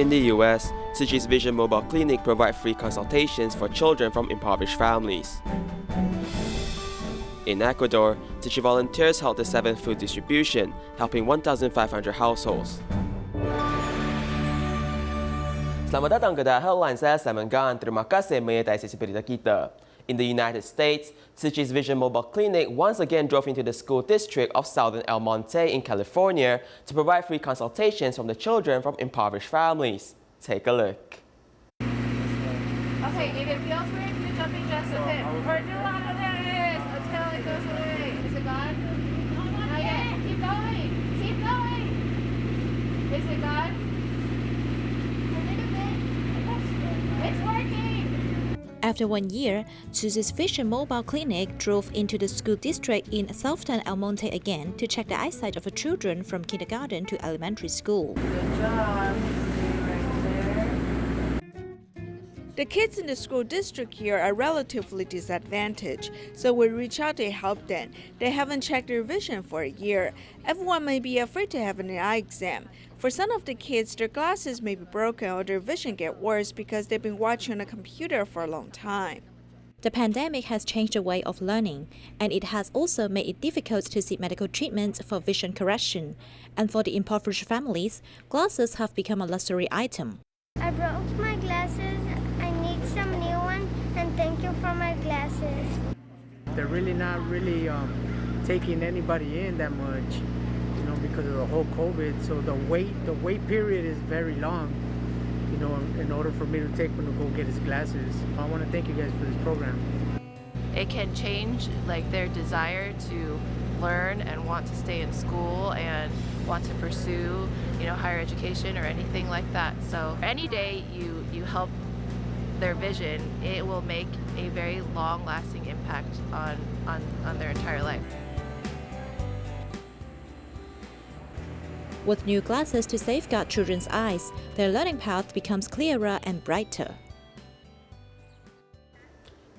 In the US, Tzu Chi's Vision Mobile Clinic provides free consultations for children from impoverished families. In Ecuador, Tzu Chi volunteers held the 7th food distribution, helping 1,500 households. Selamat datang ke DaAi Headlines, saya Simon Gan. Terima kasih menyertai sesi berita kita. In the United States, Tzu Chi's Vision Mobile Clinic once again drove into the school district of Southern El Monte in California to provide free consultations from the children from impoverished families. Take a look. Okay, if it feels weird, you jumping just a bit. Or do there it is until it goes away. Is it gone? Not yet. Keep going. Keep going. Is it gone? A little bit. It's working. After 1 year, Tzu Chi's Vision Mobile Clinic drove into the school district in Southern El Monte again to check the eyesight of the children from kindergarten to elementary school. Good job. The kids in the school district here are relatively disadvantaged, so we reach out to help them. They haven't checked their vision for a year. Everyone may be afraid to have an eye exam. For some of the kids, their glasses may be broken or their vision get worse because they've been watching on a computer for a long time. The pandemic has changed the way of learning, and it has also made it difficult to seek medical treatment for vision correction. And for the impoverished families, glasses have become a luxury item. I broke my glasses. I need some new ones, and thank you for my glasses. They're really not taking anybody in that much, because of the whole COVID. So the wait period is very long, in order for me to take him to go get his glasses. I want to thank you guys for this program. It can change their desire to learn and want to stay in school and want to pursue, higher education or anything like that. So any day you help their vision, it will make a very long-lasting impact on their entire life. With new glasses to safeguard children's eyes, their learning path becomes clearer and brighter.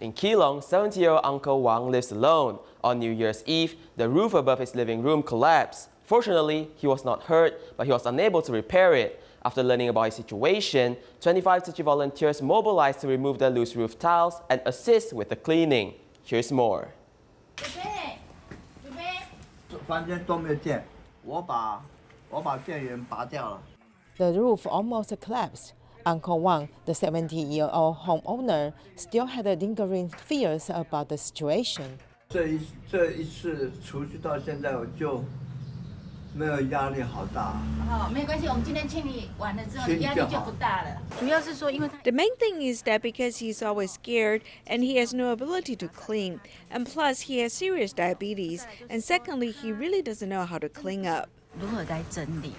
In Keelung, 70-year-old Uncle Wang lives alone. On New Year's Eve, the roof above his living room collapsed. Fortunately, he was not hurt, but he was unable to repair it. After learning about his situation, 25 Tzu Chi volunteers mobilized to remove the loose roof tiles and assist with the cleaning. Here's more. 房间都没有电，我把电源拔掉了。 The roof almost collapsed. Uncle Wang, the 70-year-old homeowner, still had lingering fears about the situation. 这一次除去到现在，我就没有压力好大。没关系，我们今天清理完了之后，压力就不大了。主要是说，因为 The main thing is that because he's always scared and he has no ability to clean, and plus he has serious diabetes, and secondly, he really doesn't know how to clean up. 如何来整理？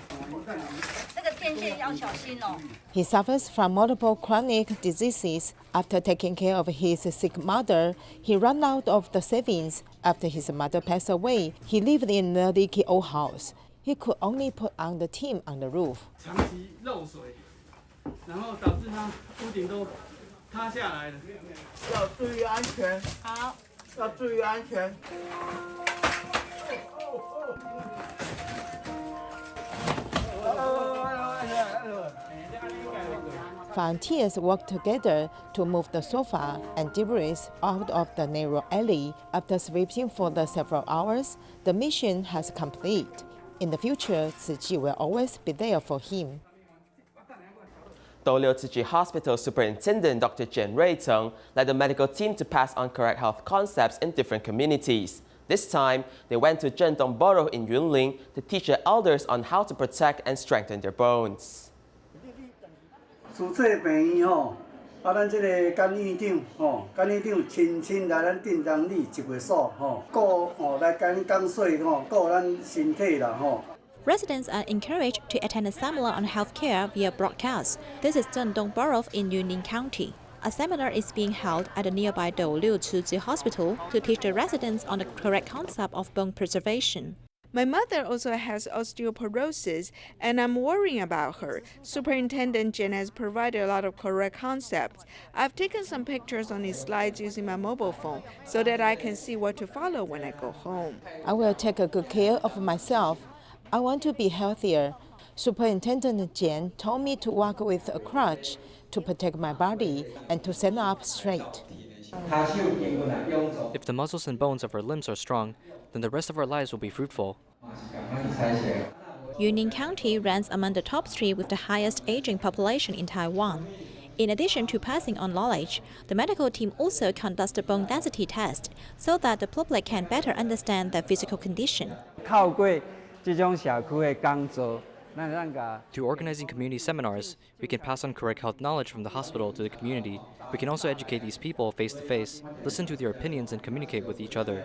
这个电线要小心哦。 He suffers from multiple chronic diseases. After taking care of his sick mother, he ran out of the savings. After his mother passed away, he lived in a leaky old house. He could only put on the team on the roof. 长期漏水，然后导致他屋顶都塌下来了。要注意安全。好，要注意安全。 Volunteers worked together to move the sofa and debris out of the narrow alley. After sweeping for several hours, the mission has complete. In the future, Tzu Chi will always be there for him. Toleo Tzu Chi Hospital Superintendent Dr. Jen Teng led the medical team to pass on correct health concepts in different communities. This time, they went to Zhendong Borough in Yunlin to teach the elders on how to protect and strengthen their bones. 注册病院咱这个干院长干院长亲来咱定当里一月所顾来讲说顾咱身体啦 Residents are encouraged to attend a seminar on healthcare via broadcast. This is Zhendong Borough in Yunlin County. A seminar is being held at the nearby Douliu Tzu Chi Hospital to teach the residents on the correct concept of bone preservation. My mother also has osteoporosis, and I'm worrying about her. Superintendent Jen has provided a lot of correct concepts. I've taken some pictures on his slides using my mobile phone so that I can see what to follow when I go home. I will take good care of myself. I want to be healthier. Superintendent Jian told me to walk with a crutch to protect my body and to stand up straight. If the muscles and bones of our limbs are strong, then the rest of our lives will be fruitful. Yunnan County ranks among the top 3 with the highest aging population in Taiwan. In addition to passing on knowledge, the medical team also conducts the bone density test so that the public can better understand their physical condition. Through organizing community seminars, we can pass on correct health knowledge from the hospital to the community. We can also educate these people face to face, listen to their opinions, and communicate with each other.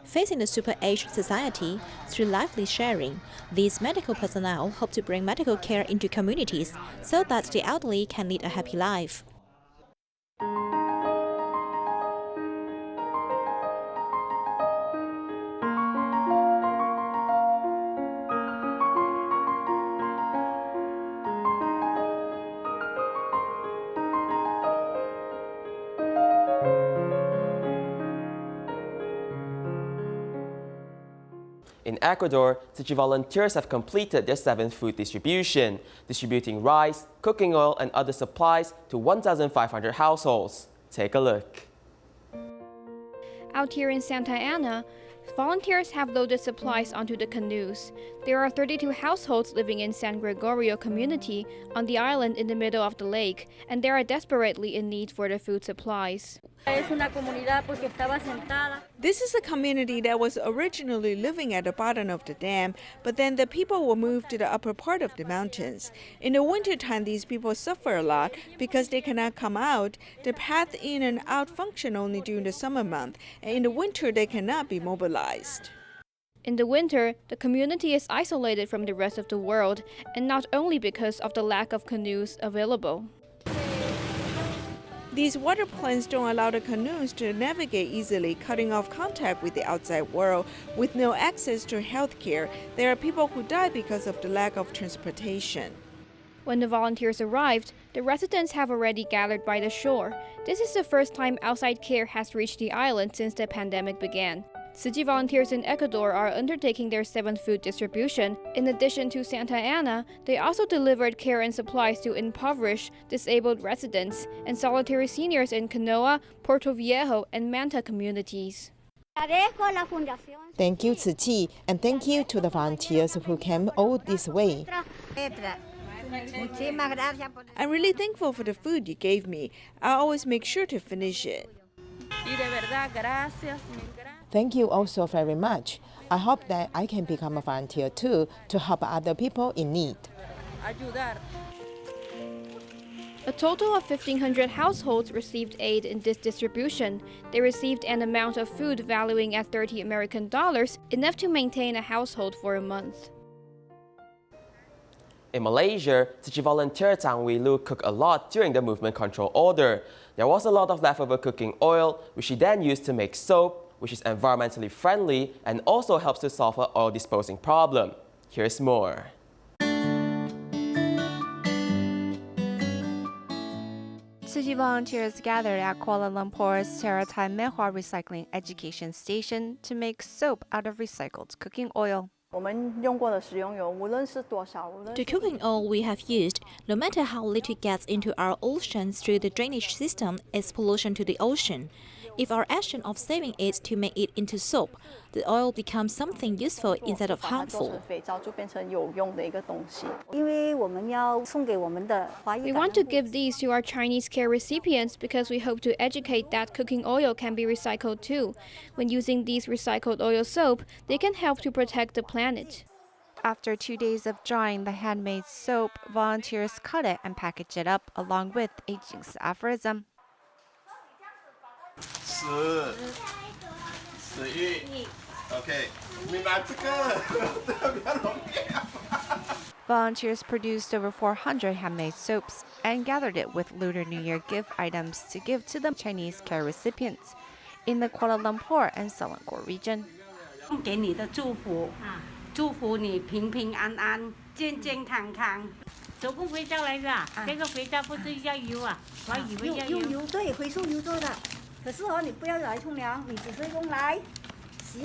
Facing the super-aged society, through lively sharing, these medical personnel hope to bring medical care into communities so that the elderly can lead a happy life. In Ecuador, Tzu Chi volunteers have completed their 7th food distribution, distributing rice, cooking oil, and other supplies to 1,500 households. Take a look. Out here in Santa Ana, volunteers have loaded supplies onto the canoes. There are 32 households living in San Gregorio community on the island in the middle of the lake, and they are desperately in need for the food supplies. This is a community that was originally living at the bottom of the dam, but then the people were moved to the upper part of the mountains. In the wintertime, these people suffer a lot because they cannot come out. The path in and out function only during the summer month, and in the winter they cannot be mobilized. In the winter, the community is isolated from the rest of the world, and not only because of the lack of canoes available. These water planes don't allow the canoes to navigate easily, cutting off contact with the outside world. With no access to health care, there are people who die because of the lack of transportation. When the volunteers arrived, the residents have already gathered by the shore. This is the first time outside care has reached the island since the pandemic began. Tzu Chi volunteers in Ecuador are undertaking their 7th food distribution. In addition to Santa Ana, they also delivered care and supplies to impoverished, disabled residents, and solitary seniors in Canoa, Puerto Viejo, and Manta communities. Thank you, Tzu Chi, and thank you to the volunteers who came all this way. I'm really thankful for the food you gave me. I always make sure to finish it. Thank you also very much. I hope that I can become a volunteer too to help other people in need. A total of 1,500 households received aid in this distribution. They received an amount of food valuing at $30 American, enough to maintain a household for a month. In Malaysia, Tzu Chi volunteer Tang Wei Lu cooked a lot during the movement control order. There was a lot of leftover cooking oil, which she then used to make soap, which is environmentally friendly and also helps to solve her oil disposing problem. Here's more. Tzu Chi volunteers gathered at Kuala Lumpur's Menyertai Mehua Recycling Education Station to make soap out of recycled cooking oil. The cooking oil we have used, no matter how little it gets into our ocean through the drainage system, is pollution to the ocean. If our action of saving it to make it into soap, the oil becomes something useful instead of harmful. We want to give these to our Chinese care recipients because we hope to educate that cooking oil can be recycled too. When using these recycled oil soap, they can help to protect the planet. After 2 days of drying the handmade soap, volunteers cut it and package it up along with a Jing's aphorism. Volunteers produced over 400 handmade soaps and gathered it with Lunar New Year gift items to give to the Chinese care recipients in the Kuala Lumpur and Selangor region. 给你的祝福，祝福你平平安安、健健康康。手工肥皂来的，这个肥皂不是要油啊，我以为要油。用油对，回收油做的。可是你不要来冲凉，你只是用来洗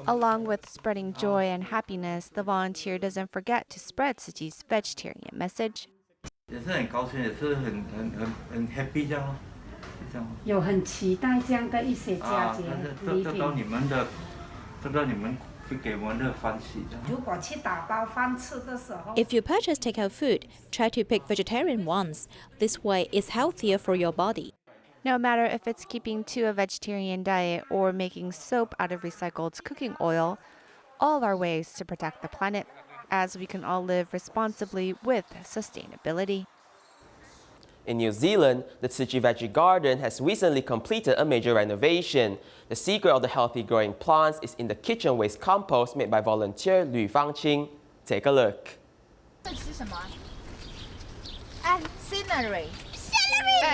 Along with spreading joy and happiness, the volunteer doesn't forget to spread Tzu Chi's vegetarian message. 也是很高兴，也是很 happy 这样咯，这样。有很期待这样的一些佳节礼品。得到你们会给我们的欢喜。如果去打包饭吃的时候。 If you purchase takeout food, try to pick vegetarian ones. This way, it's healthier for your body. No matter if it's keeping to a vegetarian diet or making soap out of recycled cooking oil, all are ways to protect the planet, as we can all live responsibly with sustainability. In New Zealand, the Tzu Chi Veggie Garden has recently completed a major renovation. The secret of the healthy growing plants is in the kitchen waste compost made by volunteer Lu Fangqing. Take a look. 这是什么？celery。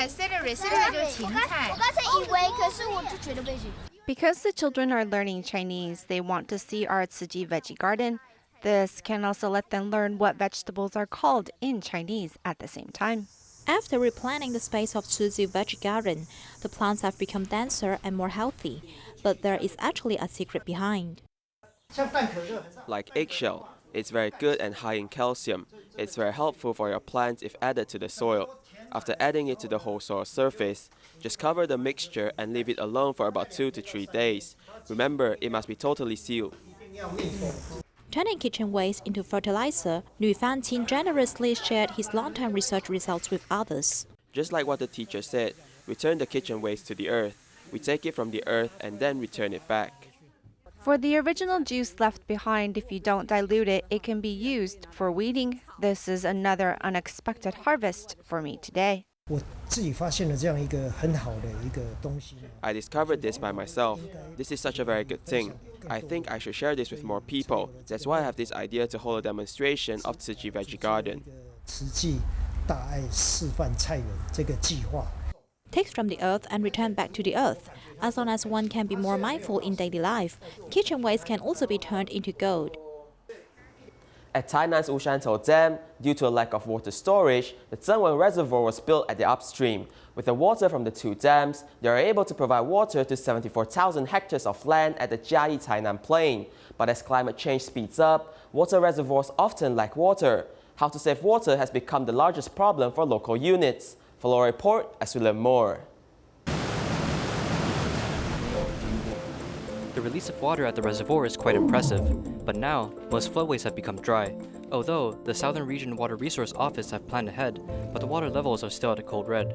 celery 就是芹菜。我刚才以为，可是我就觉得被。 Because the children are learning Chinese, they want to see our Tzu Chi Veggie Garden. This can also let them learn what vegetables are called in Chinese at the same time. After replanting the space of Tzu Chi Veggie Garden, the plants have become denser and more healthy. But there is actually a secret behind. Like eggshell, it's very good and high in calcium. It's very helpful for your plants if added to the soil. After adding it to the whole soil surface, just cover the mixture and leave it alone for about 2 to 3 days. Remember, it must be totally sealed. Turning kitchen waste into fertilizer, Lu Fanqing generously shared his long-term research results with others. Just like what the teacher said, return the kitchen waste to the earth. We take it from the earth and then return it back. For the original juice left behind, if you don't dilute it, it can be used for weeding. This is another unexpected harvest for me today. I discovered this by myself. This is such a very good thing. I think I should share this with more people. That's why I have this idea to hold a demonstration of Tzu Chi Veggie Garden. Take from the earth and return back to the earth. As long as one can be more mindful in daily life, kitchen waste can also be turned into gold. At Tainan's Wushantou Dam, due to a lack of water storage, the Zhengwen Reservoir was built at the upstream. With the water from the two dams, they are able to provide water to 74,000 hectares of land at the Jiayi Tainan Plain. But as climate change speeds up, water reservoirs often lack water. How to save water has become the largest problem for local units. Follow a report as we learn more. The release of water at the reservoir is quite impressive, but now most flowways have become dry. Although the Southern Region Water Resource Office have planned ahead, but the water levels are still at a cold red.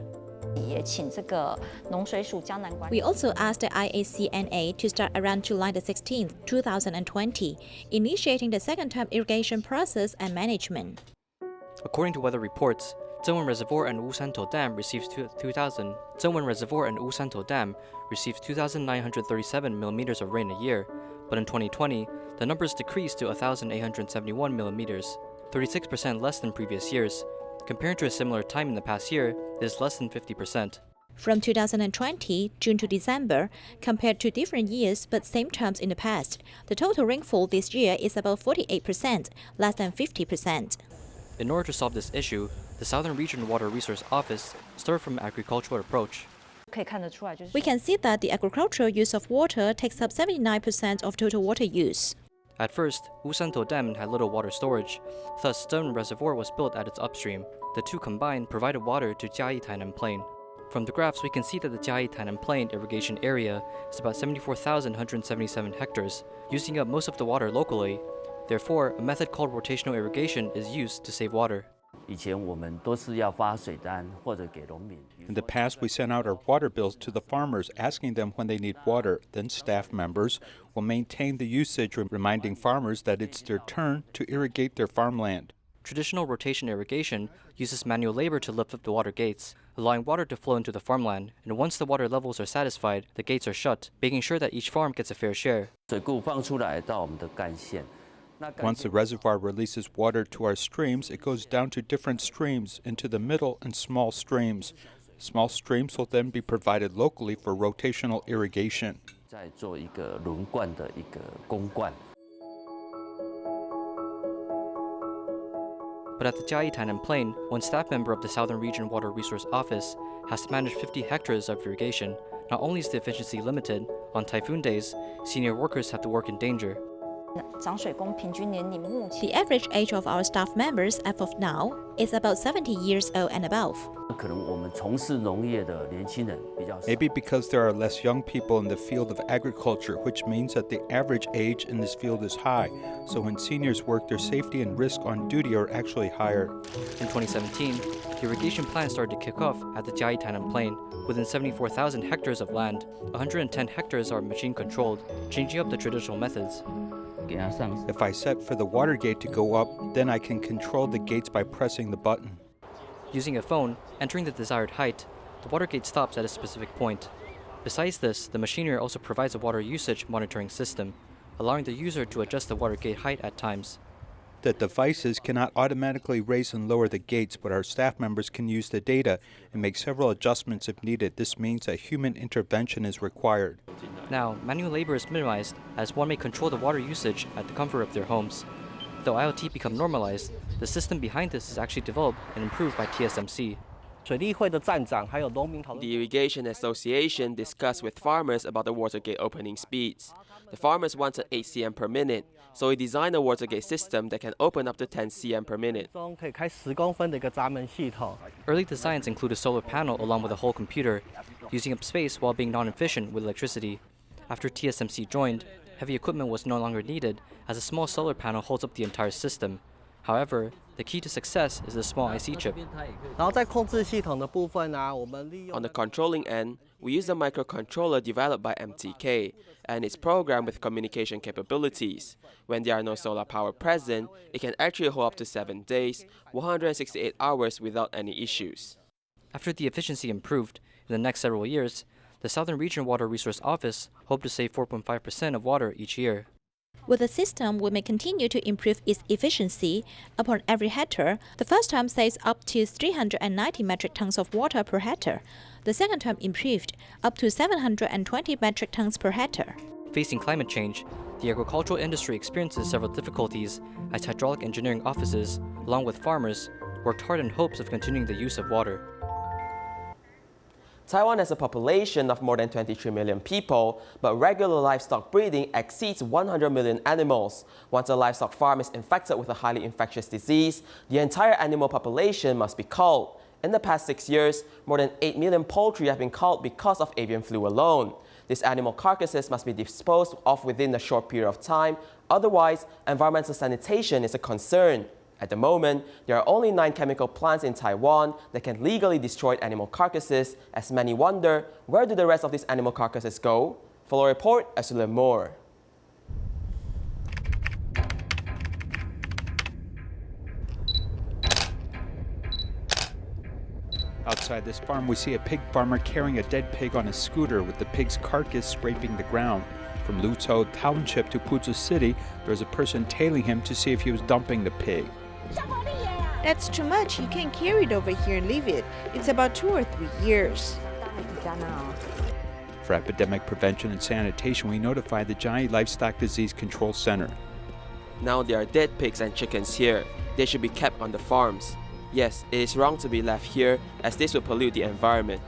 We also asked the IACNA to start around July 16, 2020, initiating the second-term irrigation process and management. According to weather reports, Zhengwen Reservoir and Wushantou Dam receives 2,937 millimeters of rain a year, but in 2020, the numbers decreased to 1,871 millimeters, 36% less than previous years. Compared to a similar time in the past year, it is less than 50%. From 2020, June to December, compared to different years but same terms in the past, the total rainfall this year is about 48%, less than 50%. In order to solve this issue, the Southern Region Water Resource Office started from an agricultural approach. We can see that the agricultural use of water takes up 79% of total water use. At first, Wushantou Dam had little water storage, thus Zhengwen Reservoir was built at its upstream. The two combined provided water to Jiayi Tainan Plain. From the graphs, we can see that the Jiayi Tainan Plain irrigation area is about 74,177 hectares, using up most of the water locally. Therefore, a method called rotational irrigation is used to save water. In the past, we sent out our water bills to the farmers asking them when they need water. Then staff members will maintain the usage, reminding farmers that it's their turn to irrigate their farmland. Traditional rotation irrigation uses manual labor to lift up the water gates, allowing water to flow into the farmland, and once the water levels are satisfied, the gates are shut, making sure that each farm gets a fair share. Once the reservoir releases water to our streams, it goes down to different streams into the middle and small streams. Small streams will then be provided locally for rotational irrigation. But at the Jiayi Tainan Plain, one staff member of the Southern Region Water Resource Office has to manage 50 hectares of irrigation. Not only is the efficiency limited, On typhoon days, senior workers have to work in danger. The average age of our staff members as of now is about 70 years old and above. Maybe because there are less young people in the field of agriculture, which means that the average age in this field is high. So when seniors work, their safety and risk on duty are actually higher. In 2017, the irrigation plan started to kick off at the Jiayi Plain. Within 74,000 hectares of land, 110 hectares are machine-controlled, changing up the traditional methods. If I set for the water gate to go up, then I can control the gates by pressing the button. Using a phone, entering the desired height, the water gate stops at a specific point. Besides this, the machinery also provides a water usage monitoring system, allowing the user to adjust the water gate height at times. The devices cannot automatically raise and lower the gates, but our staff members can use the data and make several adjustments if needed. This means that human intervention is required. Now, manual labor is minimized as one may control the water usage at the comfort of their homes. Though IoT become normalized, the system behind this is actually developed and improved by TSMC. The Irrigation Association discussed with farmers about the water gate opening speeds. The farmers wanted 8 cm per minute, so we designed a water gate system that can open up to 10 cm per minute. Early designs include a solar panel along with a whole computer, using up space while being non-efficient with electricity. After TSMC joined, heavy equipment was no longer needed as a small solar panel holds up the entire system. However, the key to success is the small IC chip. On the controlling end, we use a microcontroller developed by MTK, and it's programmed with communication capabilities. When there are no solar power present, it can actually hold up to 7 days, 168 hours without any issues. After the efficiency improved, in the next several years, the Southern Region Water Resource Office hoped to save 4.5% of water each year. With the system, we may continue to improve its efficiency. Upon every hectare, the first term saves up to 390 metric tons of water per hectare. The second term improved up to 720 metric tons per hectare. Facing climate change, the agricultural industry experiences several difficulties as hydraulic engineering offices, along with farmers, worked hard in hopes of continuing the use of water. Taiwan has a population of more than 23 million people, but regular livestock breeding exceeds 100 million animals. Once a livestock farm is infected with a highly infectious disease, the entire animal population must be culled. In the past 6 years, more than 8 million poultry have been culled because of avian flu alone. These animal carcasses must be disposed of within a short period of time, otherwise environmental sanitation is a concern. At the moment, there are only 9 chemical plants in Taiwan that can legally destroy animal carcasses, as many wonder, where do the rest of these animal carcasses go? Follow a report as we learn more. Outside this farm, we see a pig farmer carrying a dead pig on a scooter with the pig's carcass scraping the ground. From Luzhou Township to Puzhu City, there's a person tailing him to see if he was dumping the pig. That's too much. You can't carry it over here and leave it. It's about 2 or 3 years. For epidemic prevention and sanitation, we notified the Jiayi Livestock Disease Control Center. Now there are dead pigs and chickens here. They should be kept on the farms. Yes, it is wrong to be left here, as this will pollute the environment.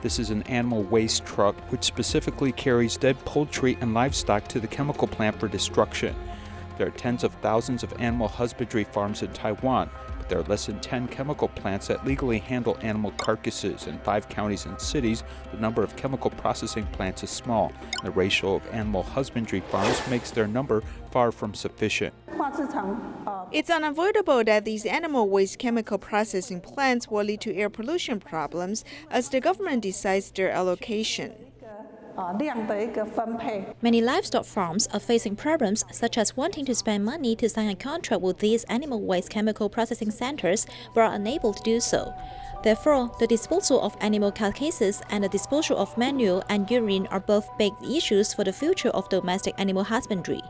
This is an animal waste truck which specifically carries dead poultry and livestock to the chemical plant for destruction. There are tens of thousands of animal husbandry farms in Taiwan, but there are less than 10 chemical plants that legally handle animal carcasses. In 5 counties and cities, the number of chemical processing plants is small. The ratio of animal husbandry farms makes their number far from sufficient. It's unavoidable that these animal waste chemical processing plants will lead to air pollution problems as the government decides their allocation. Many livestock farms are facing problems such as wanting to spend money to sign a contract with these animal waste chemical processing centers but are unable to do so. Therefore, the disposal of animal carcasses and the disposal of manure and urine are both big issues for the future of domestic animal husbandry.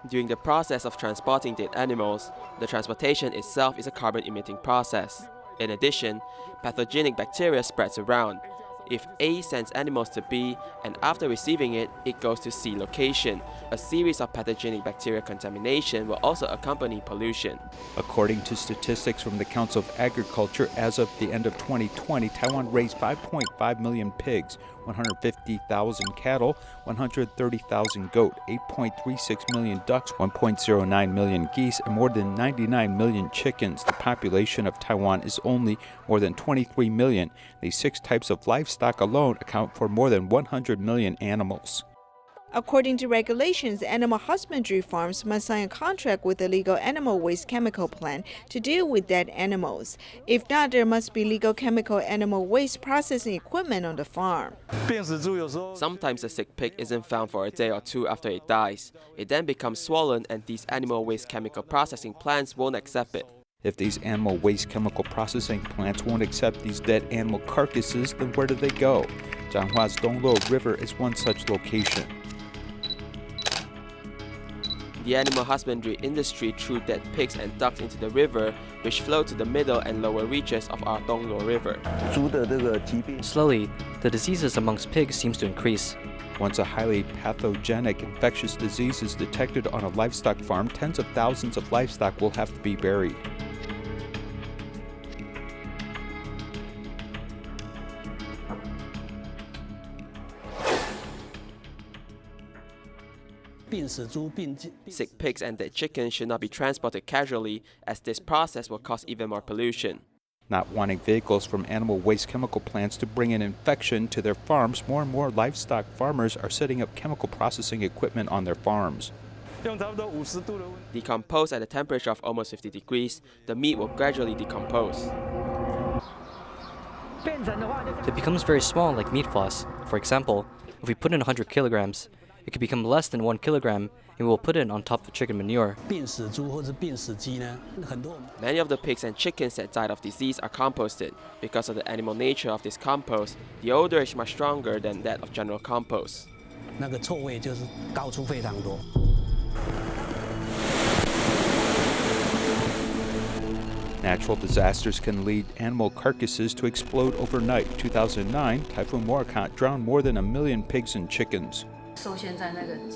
During the process of transporting dead animals, the transportation itself is a carbon-emitting process. In addition, pathogenic bacteria spreads around. If A sends animals to B, and after receiving it, it goes to C location, a series of pathogenic bacterial contamination will also accompany pollution. According to statistics from the Council of Agriculture, as of the end of 2020, Taiwan raised 5.5 million pigs, 150,000 cattle, 130,000 goat, 8.36 million ducks, 1.09 million geese, and more than 99 million chickens. The population of Taiwan is only more than 23 million. These 6 types of livestock alone account for more than 100 million animals. According to regulations, animal husbandry farms must sign a contract with the legal animal waste chemical plant to deal with dead animals. If not, there must be legal chemical animal waste processing equipment on the farm. Sometimes a sick pig isn't found for a day or 2 after it dies. It then becomes swollen, and these animal waste chemical processing plants won't accept it. If these animal waste chemical processing plants won't accept these dead animal carcasses, then where do they go? Zhanghua's Dongluo River is one such location. The animal husbandry industry threw dead pigs and ducks into the river, which flow to the middle and lower reaches of our Dongluo River. Slowly, the diseases amongst pigs seems to increase. Once a highly pathogenic infectious disease is detected on a livestock farm, tens of thousands of livestock will have to be buried. Sick pigs and dead chickens should not be transported casually, as this process will cause even more pollution. Not wanting vehicles from animal waste chemical plants to bring an infection to their farms, more and more livestock farmers are setting up chemical processing equipment on their farms. Decomposed at a temperature of almost 50 degrees, the meat will gradually decompose. It becomes very small, like meat floss. For example, if we put in 100 kilograms, it could become less than 1 kilogram, and we will put it on top of chicken manure. Many of the pigs and chickens that died of disease are composted. Because of the animal nature of this compost, the odor is much stronger than that of general compost. Natural disasters can lead animal carcasses to explode overnight. 2009, Typhoon Morakot drowned more than 1 million pigs and chickens.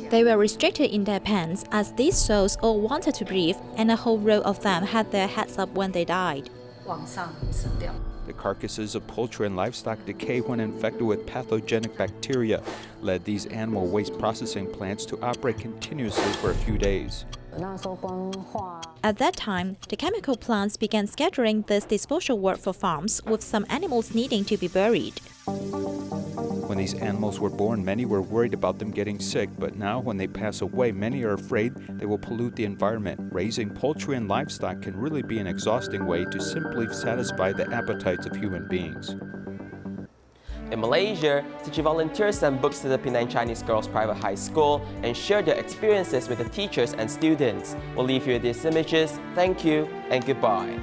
They were restricted in their pens as these souls all wanted to breathe, and a whole row of them had their heads up when they died. The carcasses of poultry and livestock decay when infected with pathogenic bacteria, led these animal waste processing plants to operate continuously for a few days. At that time, the chemical plants began scheduling this disposal work for farms, with some animals needing to be buried. When these animals were born, many were worried about them getting sick, but now when they pass away, many are afraid they will pollute the environment. Raising poultry and livestock can really be an exhausting way to simply satisfy the appetites of human beings. In Malaysia, Tzu Chi volunteers sent books to the Penang Chinese Girls Private High School and shared their experiences with the teachers and students. We'll leave you with these images. Thank you and goodbye.